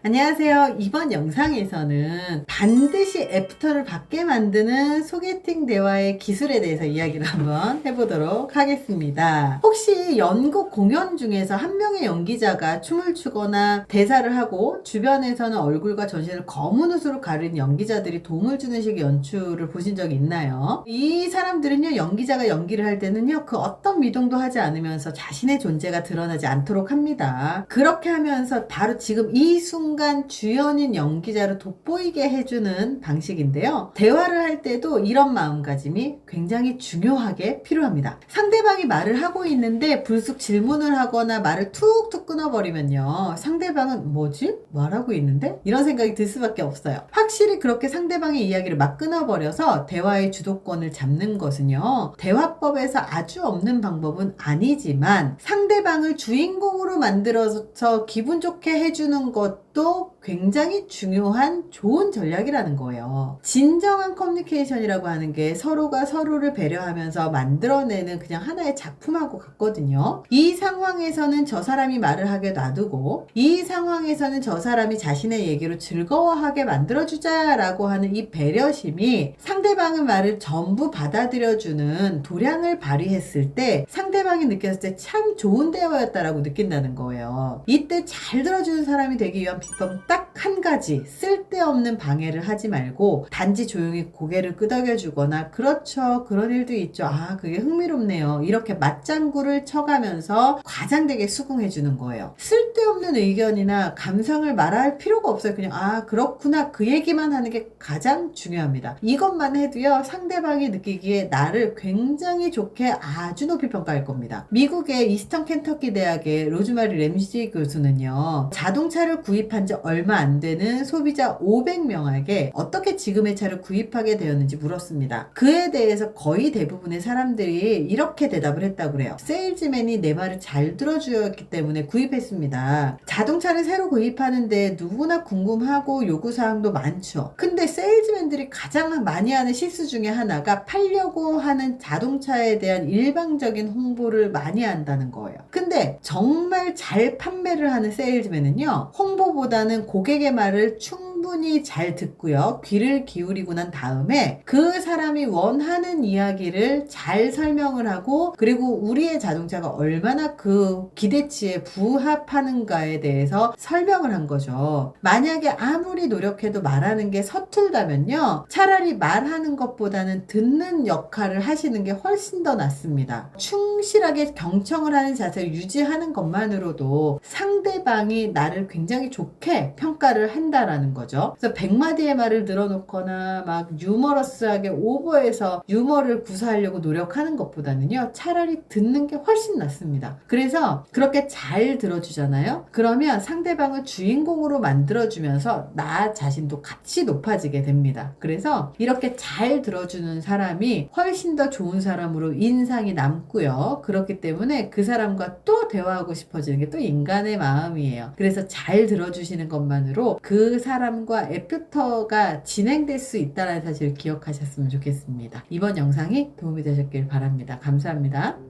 안녕하세요. 이번 영상에서는 반드시 애프터를 받게 만드는 소개팅 대화의 기술에 대해서 이야기를 한번 해보도록 하겠습니다. 혹시 연극 공연 중에서 한 명의 연기자가 춤을 추거나 대사를 하고 주변에서는 얼굴과 전신을 검은 옷으로 가린 연기자들이 도움을 주는 식의 연출을 보신 적이 있나요? 이 사람들은요, 연기자가 연기를 할 때는요, 그 어떤 미동도 하지 않으면서 자신의 존재가 드러나지 않도록 합니다. 그렇게 하면서 바로 지금 이 순간 주연인 연기자로 돋보이게 해주는 방식인데요. 대화를 할 때도 이런 마음가짐이 굉장히 중요하게 필요합니다. 상대방이 말을 하고 있는데 불쑥 질문을 하거나 말을 툭툭 끊어버리면요, 상대방은 뭐지? 말하고 있는데? 이런 생각이 들 수밖에 없어요. 확실히 그렇게 상대방의 이야기를 막 끊어버려서 대화의 주도권을 잡는 것은요, 대화법에서 아주 없는 방법은 아니지만 상대방을 주인공으로 만들어서 기분 좋게 해주는 것도 굉장히 중요한 좋은 전략이라는 거예요. 진정한 커뮤니케이션이라고 하는 게 서로가 서로를 배려하면서 만들어내는 그냥 하나의 작품하고 같거든요. 이 상황에서는 저 사람이 말을 하게 놔두고, 이 상황에서는 저 사람이 자신의 얘기로 즐거워하게 만들어주자라고 하는 이 배려심이 상대방의 말을 전부 받아들여주는 도량을 발휘했을 때 상대방이 느꼈을 때 참 좋은 대화였다라고 느낀다는 거예요. 이때 잘 들어주는 사람이 되기 위한 비법 딱 한 가지, 쓸데없는 방해를 하지 말고 단지 조용히 고개를 끄덕여주거나 그렇죠, 그런 일도 있죠, 아 그게 흥미롭네요, 이렇게 맞장구를 쳐가면서 과장되게 수긍해주는 거예요. 쓸데없는 의견이나 감상을 말할 필요가 없어요. 그냥 아 그렇구나, 그 얘기만 하는 게 가장 중요합니다. 이것만 해도요, 상대방이 느끼기에 나를 굉장히 좋게 아주 높이 평가할 겁니다. 미국의 이스턴 켄터키 대학의 로즈마리 램시 교수는요, 자동차를 구입한 지 얼마 안 되는 소비자 500명에게 어떻게 지금의 차를 구입하게 되었는지 물었습니다. 그에 대해서 거의 대부분의 사람들이 이렇게 대답을 했다고 그래요. 세일즈맨이 내 말을 잘 들어주었기 때문에 구입했습니다. 자동차를 새로 구입하는데 누구나 궁금하고 요구사항도 많죠. 근데 세일즈맨들이 가장 많이 하는 실수 중에 하나가 팔려고 하는 자동차에 대한 일방적인 홍보를 많이 한다는 거예요. 근데 정말 잘 판매를 하는 세일즈맨은요, 홍보보다는 고객의 말을 충분히 잘 듣고요, 귀를 기울이고 난 다음에 그 사람이 원하는 이야기를 잘 설명을 하고, 그리고 우리의 자동차가 얼마나 그 기대치에 부합하는가에 대해서 설명을 한 거죠. 만약에 아무리 노력해도 말하는 게 서툴다면요, 차라리 말하는 것보다는 듣는 역할을 하시는 게 훨씬 더 낫습니다. 충실하게 경청을 하는 자세를 유지하는 것만으로도 상대방이 나를 굉장히 좋게 평가를 한다라는 거죠. 그래서 100마디의 말을 늘어놓거나 막 유머러스하게 오버해서 유머를 구사하려고 노력하는 것보다는요, 차라리 듣는 게 훨씬 낫습니다. 그래서 그렇게 잘 들어주잖아요. 그러면 상대방을 주인공으로 만들어주면서 나 자신도 같이 높아지게 됩니다. 그래서 이렇게 잘 들어주는 사람이 훨씬 더 좋은 사람으로 인상이 남고요. 그렇기 때문에 그 사람과 또 대화하고 싶어지는 게 또 인간의 마음이에요. 그래서 잘 들어주시는 것만으로 그 사람과 애프터가 진행될 수 있다는 사실을 기억하셨으면 좋겠습니다. 이번 영상이 도움이 되셨길 바랍니다. 감사합니다.